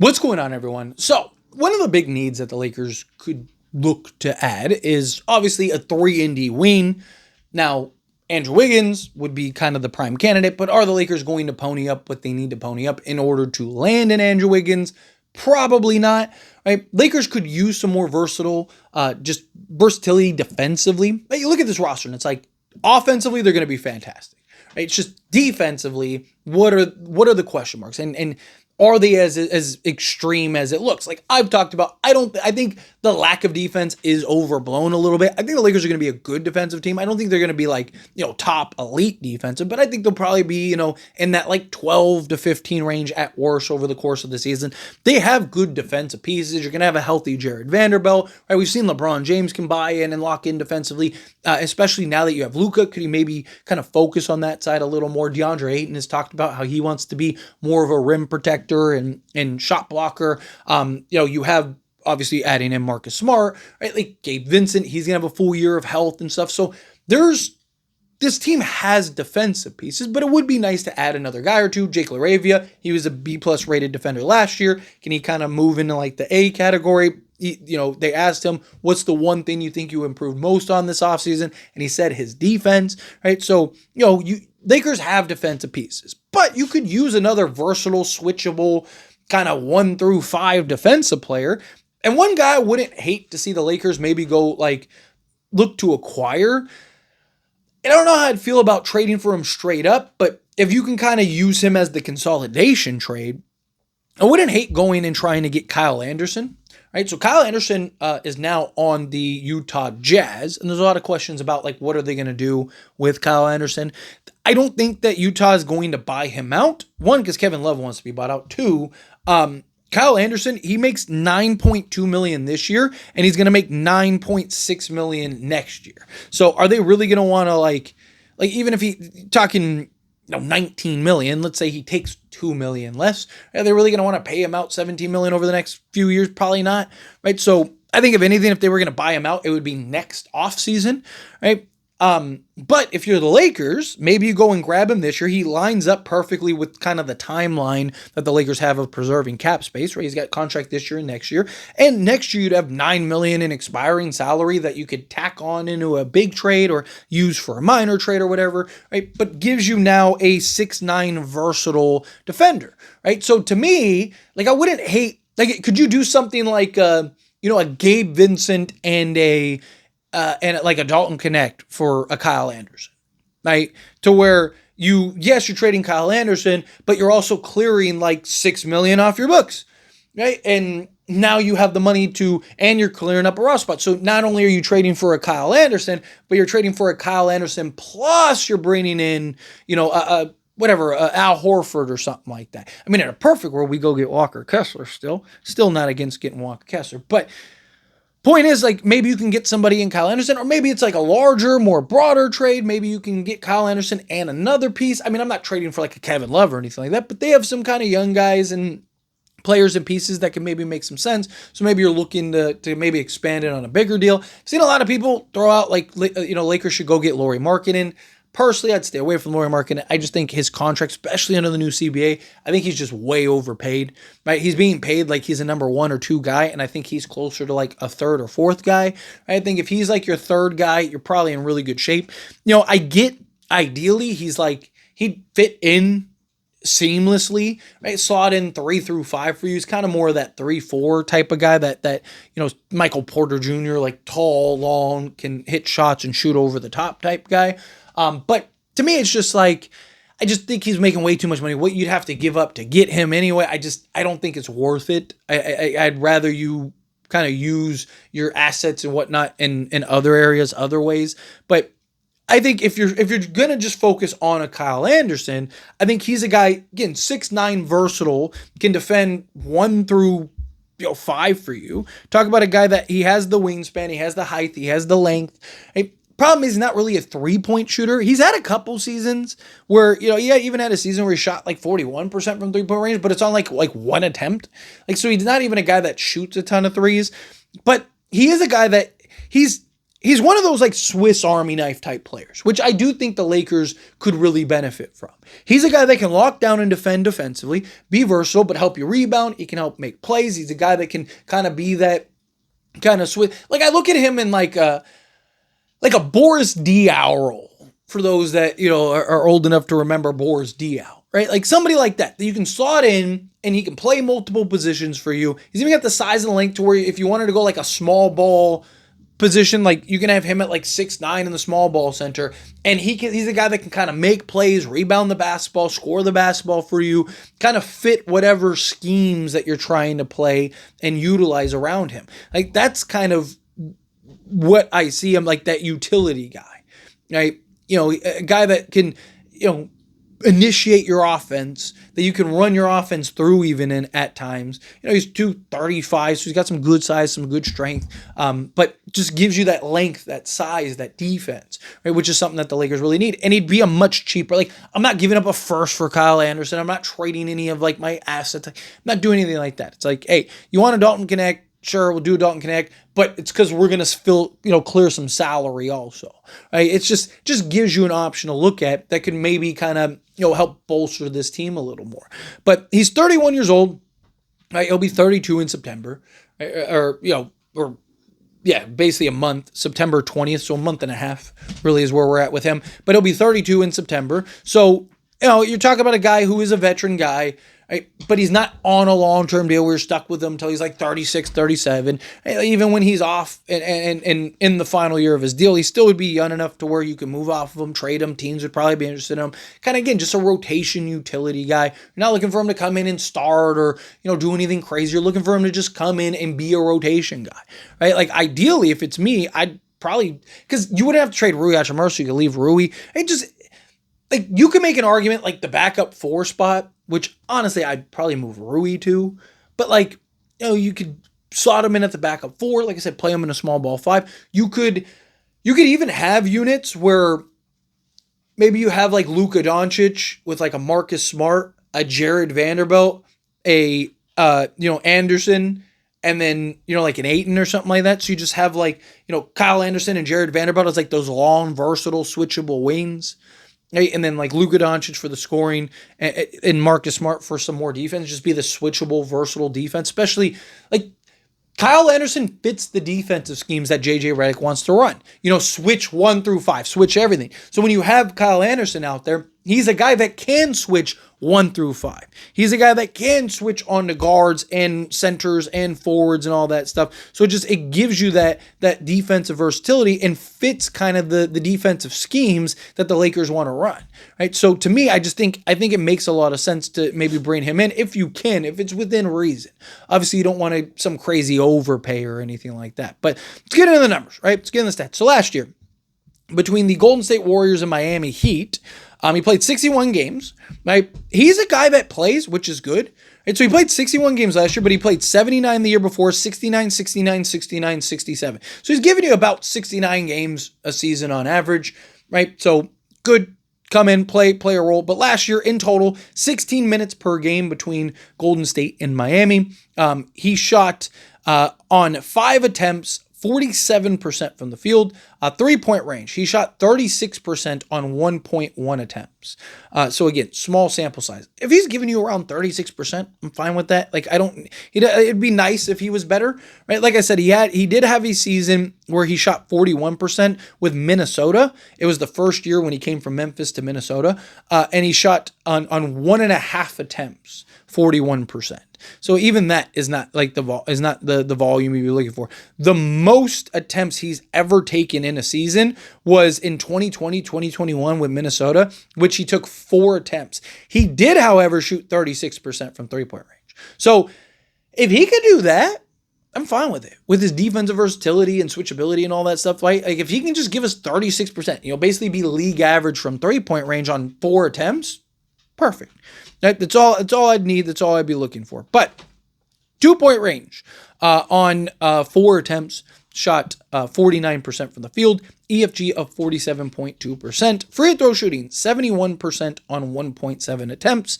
What's going on, everyone? So, one of the big needs that the Lakers could look to add is obviously a 3-and-D wing. Now, Andrew Wiggins would be kind of the prime candidate, but are the Lakers going to pony up what they need to pony up in order to land an Andrew Wiggins? Probably not. Right? Lakers could use some more just versatility defensively. You look at this roster, and it's like offensively they're going to be fantastic. Right? It's just defensively, what are the question marks? And are they as extreme as it looks? Like I've talked about, I think the lack of defense is overblown a little bit. I think the Lakers are going to be a good defensive team. I don't think they're going to be like, top elite defensive, but I think they'll probably be, in that like 12 to 15 range at worst over the course of the season. They have good defensive pieces. You're going to have a healthy Jared Vanderbilt, right? We've seen LeBron James can buy in and lock in defensively, especially now that you have Luka. Could he maybe kind of focus on that side a little more? DeAndre Ayton has talked about how he wants to be more of a rim protector and shot blocker. You have obviously adding in Marcus Smart, right? Like Gabe Vincent, he's gonna have a full year of health and stuff. So this team has defensive pieces, but it would be nice to add another guy or two. Jake LaRavia, he was a B+ rated defender last year. Can he kind of move into like the A category? They asked him, what's the one thing you think you improved most on this offseason? And he said his defense, right? So, Lakers have defensive pieces, but you could use another versatile, switchable, kind of 1 through 5 defensive player. And one guy I wouldn't hate to see the Lakers maybe go look to acquire. I don't know how I'd feel about trading for him straight up, but if you can kind of use him as the consolidation trade, I wouldn't hate going and trying to get Kyle Anderson. Right, so Kyle Anderson is now on the Utah Jazz, and there's a lot of questions about what are they going to do with Kyle Anderson. I don't think that Utah is going to buy him out. One, because Kevin Love wants to be bought out. Two, Kyle Anderson, he makes $9.2 million this year, and he's going to make $9.6 million next year. So are they really going to want to even if he talking 19 million, let's say he takes 2 million less, are they really going to want to pay him out 17 million over the next few years? Probably not, right? So I think if anything, if they were going to buy him out, it would be next off season, right? But if you're the Lakers, maybe you go and grab him this year. He lines up perfectly with kind of the timeline that the Lakers have of preserving cap space, right? He's got contract this year and next year. And next year you'd have $9 million in expiring salary that you could tack on into a big trade or use for a minor trade or whatever, right? But gives you now a 6'9" versatile defender, right? So to me, I wouldn't hate, could you do something like, a Gabe Vincent and a Dalton Connect for a Kyle Anderson, right? To where you're trading Kyle Anderson, but you're also clearing $6 million off your books, right? And now you have the money and you're clearing up a roster spot. So not only are you trading for a Kyle Anderson, but you're trading for a Kyle Anderson plus you're bringing in, Al Horford or something like that. I mean, in a perfect world, we go get Walker Kessler still not against getting Walker Kessler, but point is, maybe you can get somebody in Kyle Anderson, or maybe it's a larger, more broader trade. Maybe you can get Kyle Anderson and another piece. I mean, I'm not trading for a Kevin Love or anything like that, but they have some kind of young guys and players and pieces that can maybe make some sense. So maybe you're looking to maybe expand it on a bigger deal. I've seen a lot of people throw out Lakers should go get Lauri Markkanen. Personally, I'd stay away from Lauri Markkanen. I just think his contract, especially under the new CBA, I think he's just way overpaid, right? He's being paid like he's a number 1 or 2 guy, and I think he's closer to a third or fourth guy. I think if he's your third guy, you're probably in really good shape. I get, ideally, he'd fit in seamlessly, right? Slot in 3 through 5 for you. He's kind of more of that 3-4 type of guy that Michael Porter Jr., tall, long, can hit shots and shoot over the top type guy. But to me, it's just I just think he's making way too much money. What you'd have to give up to get him anyway, I don't think it's worth it. I'd rather you kind of use your assets and whatnot in other areas, other ways. But I think if you're gonna just focus on a Kyle Anderson, I think he's a guy, again, 6'9", versatile, can defend 1 through 5 for you. Talk about a guy that he has the wingspan, he has the height, he has the length. Problem is, he's not really a 3-point shooter. He's had a couple seasons where, he even had a season where he shot 41% from 3-point range, but it's on like one attempt. So he's not even a guy that shoots a ton of threes, but he is a guy that he's one of those like Swiss Army knife type players, which I do think the Lakers could really benefit from. He's a guy that can lock down and defend defensively, be versatile, but help you rebound. He can help make plays. He's a guy that can kind of be that kind of Swiss. Like I look at him in like a Boris Diaw role. For those that, are old enough to remember Boris Diaw, right? Like somebody like that you can slot in and he can play multiple positions for you. He's even got the size and the length to where if you wanted to go like a small ball position, like you can have him at like 6'9" in the small ball center, and he's a guy that can kind of make plays, rebound the basketball, score the basketball for you, kind of fit whatever schemes that you're trying to play and utilize around him. Like that's kind of what I see him, like that utility guy, right? A guy that can, initiate your offense, that you can run your offense through even in at times. He's 235, so he's got some good size, some good strength, but just gives you that length, that size, that defense, right? Which is something that the Lakers really need. And he'd be a much cheaper, like I'm not giving up a first for Kyle Anderson. I'm not trading any of like my assets. I'm not doing anything like that. It's like, hey, you want a Dalton Connect? Sure, we'll do a Dalton Connect, but it's because we're going to clear some salary also, right? It's just gives you an option to look at that could maybe kind of, help bolster this team a little more. But he's 31 years old, right? He'll be 32 in September, right? Basically a month, September 20th, so a month and a half really is where we're at with him. But he'll be 32 in September. So, you're talking about a guy who is a veteran guy, right? But he's not on a long-term deal. We're stuck with him until he's like 36, 37. Even when he's off and in the final year of his deal, he still would be young enough to where you can move off of him, trade him. Teams would probably be interested in him. Kind of, again, just a rotation utility guy. You're not looking for him to come in and start or, do anything crazy. You're looking for him to just come in and be a rotation guy, right? Like, ideally, if it's me, I'd probably, because you wouldn't have to trade Rui Hachimura, so you could leave Rui. Like, you can make an argument like the backup 4 spot, which honestly I'd probably move Rui to, but like, you could slot him in at the backup 4. Like I said, play him in a small ball 5. You could even have units where maybe you have like Luka Doncic with like a Marcus Smart, a Jared Vanderbilt, a Anderson, and then, like an Ayton or something like that. So you just have like, Kyle Anderson and Jared Vanderbilt as like those long, versatile, switchable wings. And then like Luka Doncic for the scoring and Marcus Smart for some more defense. Just be the switchable, versatile defense. Especially like Kyle Anderson fits the defensive schemes that JJ Redick wants to run. Switch 1 through 5, switch everything. So when you have Kyle Anderson out there, he's a guy that can switch 1 through 5. He's a guy that can switch on to guards and centers and forwards and all that stuff. So it gives you that defensive versatility and fits kind of the defensive schemes that the Lakers want to run, right? So to me, I think it makes a lot of sense to maybe bring him in if you can, if it's within reason. Obviously, you don't want some crazy overpay or anything like that. But let's get into the numbers, right? Let's get into the stats. So last year, between the Golden State Warriors and Miami Heat, he played 61 games, right? He's a guy that plays, which is good. Right? So he played 61 games last year, but he played 79 the year before, 69, 69, 69, 67. So he's giving you about 69 games a season on average, right? So good, come in, play a role. But last year, in total, 16 minutes per game between Golden State and Miami. He shot on 5 attempts, 47% from the field, 3-point range. He shot 36% on 1.1 attempps. So again, small sample size. If he's giving you around 36%, I'm fine with that. Like it'd be nice if he was better, right? Like I said, he did have a season where he shot 41% with Minnesota. It was the first year when he came from Memphis to Minnesota, and he shot on 1.5 attempts, 41%. So even that is not like the volume you'd be looking for. The most attempts he's ever taken in a season was in 2020, 2021 with Minnesota, which he took 4 attempts. He did, however, shoot 36% from 3-point range. So if he could do that, I'm fine with it. With his defensive versatility and switchability and all that stuff, right? Like if he can just give us 36%, basically be league average from 3-point range on 4 attempts, perfect. That's all I'd need. That's all I'd be looking for. But 2-point range on 4 attempts, shot 49% from the field, EFG of 47.2%, free throw shooting 71% on 1.7 attempts.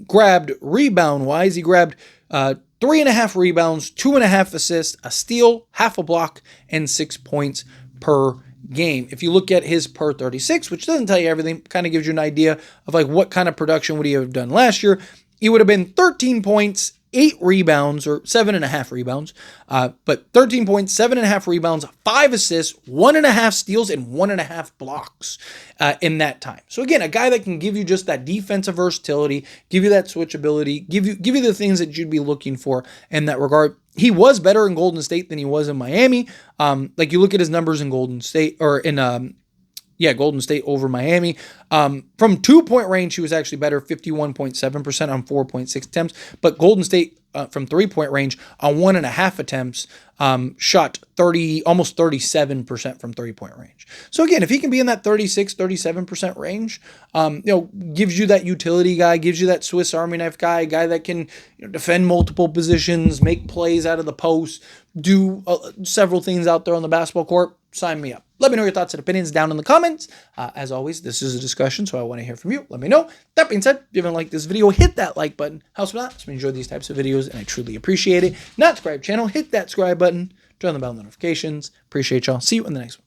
Grabbed rebound wise, he grabbed 3.5 rebounds, 2.5 assists, a steal, half a block, and 6 points per game. If you look at his per 36, which doesn't tell you everything, kind of gives you an idea of like what kind of production would he have done last year. He would have been 13 points, 8 rebounds, or 7.5 rebounds, but 13 points, 7.5 rebounds, 5 assists, 1.5 steals, and 1.5 blocks in that time. So again, a guy that can give you just that defensive versatility, give you that switchability, give you the things that you'd be looking for in that regard. He was better in Golden State than he was in Miami. Like you look at his numbers in Golden State or in Golden State over Miami. From 2-point range, he was actually better, 51.7% on 4.6 attempts. But Golden State from 3-point range on 1.5 attempts shot almost 37% from 3-point range. So again, if he can be in that 36-37% range, gives you that utility guy, gives you that Swiss Army knife guy, a guy that can defend multiple positions, make plays out of the post, do several things out there on the basketball court, sign me up. Let me know your thoughts and opinions down in the comments. As always, this is a discussion, so I want to hear from you. Let me know. That being said, if you haven't liked this video, hit that like button. Helps me out. So enjoy these types of videos, and I truly appreciate it. Not subscribe channel, hit that subscribe button. Turn on the bell notifications. Appreciate y'all. See you in the next one.